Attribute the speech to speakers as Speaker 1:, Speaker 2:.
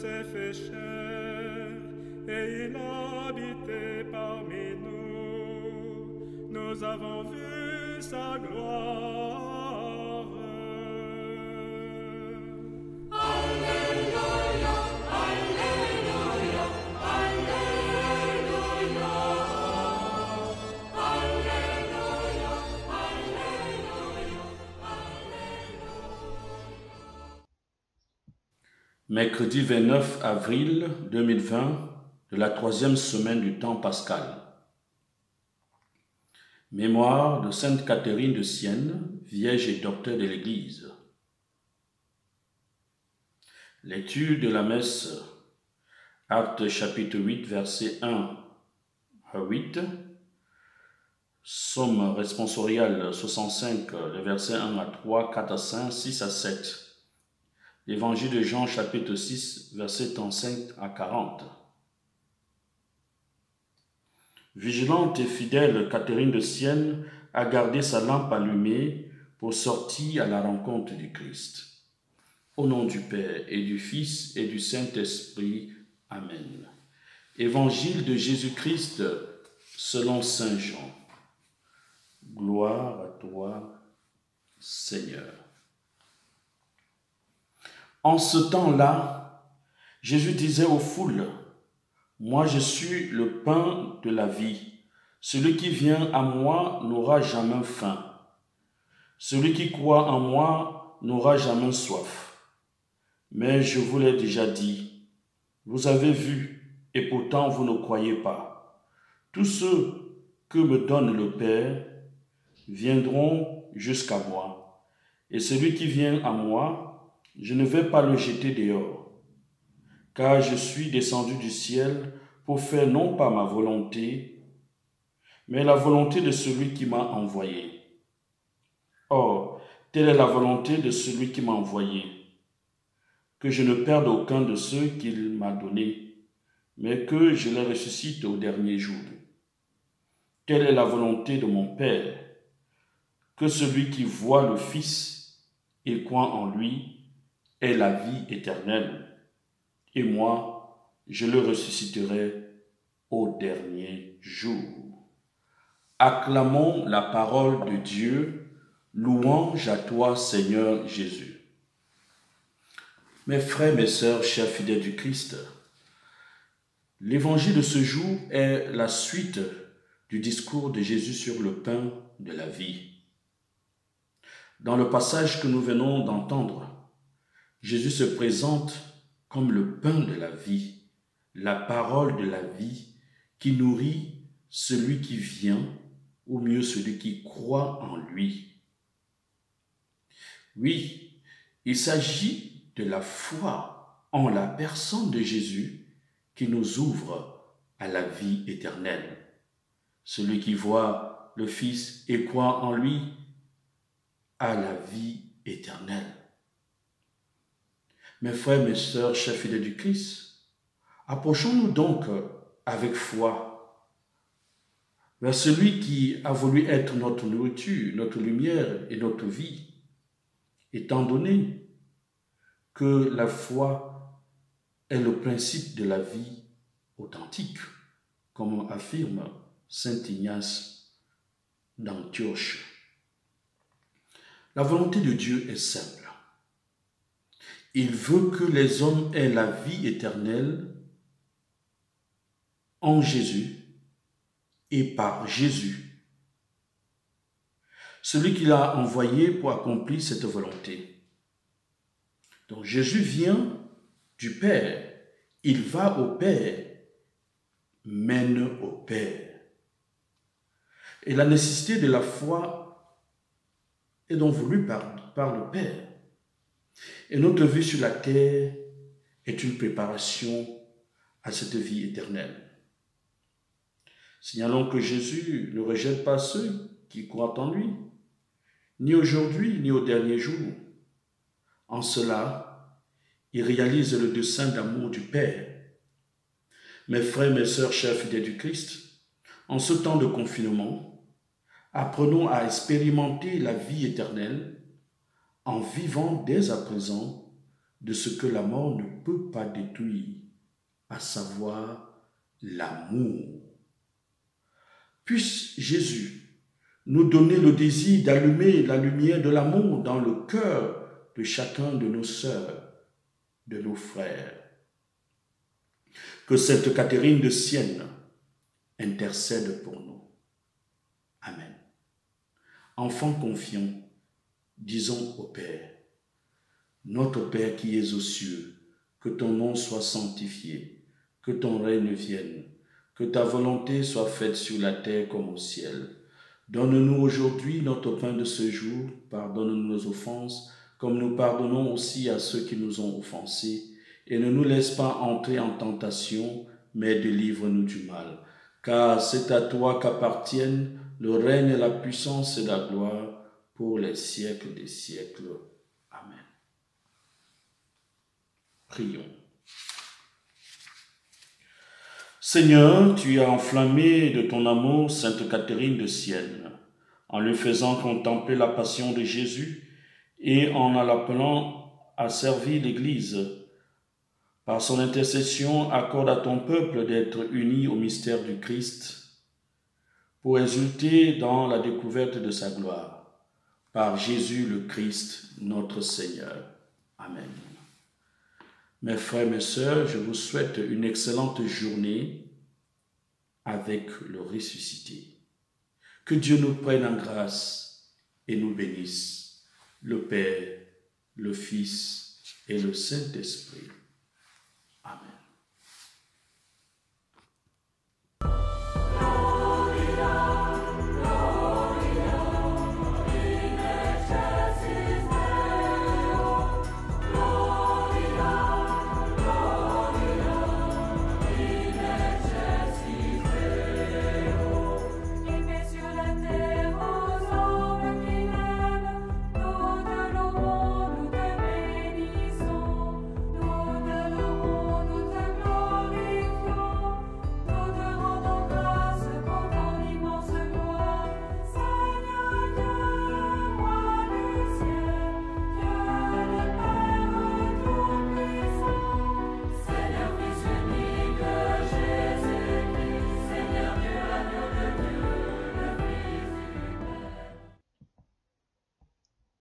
Speaker 1: s'est fait chair et il a habité parmi nous. Nous avons vu sa gloire.
Speaker 2: Alléluia, Alléluia, Alléluia, Alléluia, Alléluia, Alléluia.
Speaker 3: Mercredi 29 avril 2020 de la 3e semaine du temps pascal. Mémoire de Sainte Catherine de Sienne, Vierge et docteur de l'Église. Lecture de la messe, Actes chapitre 8, versets 1 à 8, Somme responsoriale 65, les versets 1 à 3, 4 à 5, 6 à 7. L'Évangile de Jean chapitre 6, versets 35 à 40. Vigilante et fidèle, Catherine de Sienne a gardé sa lampe allumée pour sortir à la rencontre du Christ. Au nom du Père et du Fils et du Saint-Esprit. Amen. Évangile de Jésus-Christ selon saint Jean. Gloire à toi, Seigneur. En ce temps-là, Jésus disait aux foules, « Moi je suis le pain de la vie. Celui qui vient à moi n'aura jamais faim. Celui qui croit en moi n'aura jamais soif. Mais je vous l'ai déjà dit, vous avez vu, et pourtant vous ne croyez pas. Tous ceux que me donne le Père viendront jusqu'à moi, et celui qui vient à moi, je ne vais pas le jeter dehors, car je suis descendu du ciel pour faire non pas ma volonté, mais la volonté de celui qui m'a envoyé. Or, telle est la volonté de celui qui m'a envoyé, que je ne perde aucun de ceux qu'il m'a donnés, mais que je les ressuscite au dernier jour. Telle est la volonté de mon Père, que celui qui voit le Fils et croit en lui ait la vie éternelle, et moi, je le ressusciterai au dernier jour. Acclamons la parole de Dieu, louange à toi, Seigneur Jésus. Mes frères, mes sœurs, chers fidèles du Christ, l'évangile de ce jour est la suite du discours de Jésus sur le pain de la vie. Dans le passage que nous venons d'entendre, Jésus se présente comme le pain de la vie, la parole de la vie qui nourrit celui qui vient, ou mieux celui qui croit en lui. Oui, il s'agit de la foi en la personne de Jésus qui nous ouvre à la vie éternelle. Celui qui voit le Fils et croit en lui a la vie éternelle. Mes frères, mes sœurs, chers fidèles du Christ, approchons-nous donc avec foi vers celui qui a voulu être notre nourriture, notre lumière et notre vie, étant donné que la foi est le principe de la vie authentique, comme affirme saint Ignace d'Antioche. La volonté de Dieu est simple. Il veut que les hommes aient la vie éternelle en Jésus et par Jésus, celui qu'il a envoyé pour accomplir cette volonté. Donc Jésus vient du Père, il va au Père, mène au Père. Et la nécessité de la foi est donc voulue par le Père. Et notre vie sur la terre est une préparation à cette vie éternelle. Signalons que Jésus ne rejette pas ceux qui croient en lui, ni aujourd'hui, ni au dernier jour. En cela, il réalise le dessein d'amour du Père. Mes frères, mes sœurs, chers fidèles du Christ, en ce temps de confinement, apprenons à expérimenter la vie éternelle en vivant dès à présent de ce que la mort ne peut pas détruire, à savoir l'amour. Puisse Jésus nous donner le désir d'allumer la lumière de l'amour dans le cœur de chacun de nos sœurs, de nos frères. Que Sainte Catherine de Sienne intercède pour nous. Amen. Enfants confiants, disons au Père, notre Père qui es aux cieux, que ton nom soit sanctifié, que ton règne vienne, que ta volonté soit faite sur la terre comme au ciel. Donne-nous aujourd'hui notre pain de ce jour, pardonne-nous nos offenses, comme nous pardonnons aussi à ceux qui nous ont offensés, et ne nous laisse pas entrer en tentation, mais délivre-nous du mal. Car c'est à toi qu'appartiennent le règne, la puissance et la gloire pour les siècles des siècles. Amen. Prions. Seigneur, tu as enflammé de ton amour Sainte Catherine de Sienne, en lui faisant contempler la passion de Jésus et en l'appelant à servir l'Église. Par son intercession, accorde à ton peuple d'être uni au mystère du Christ pour exulter dans la découverte de sa gloire. Par Jésus le Christ, notre Seigneur. Amen. Mes frères, mes sœurs, je vous souhaite une excellente journée avec le ressuscité. Que Dieu nous prenne en grâce et nous bénisse, le Père, le Fils et le Saint-Esprit. Amen.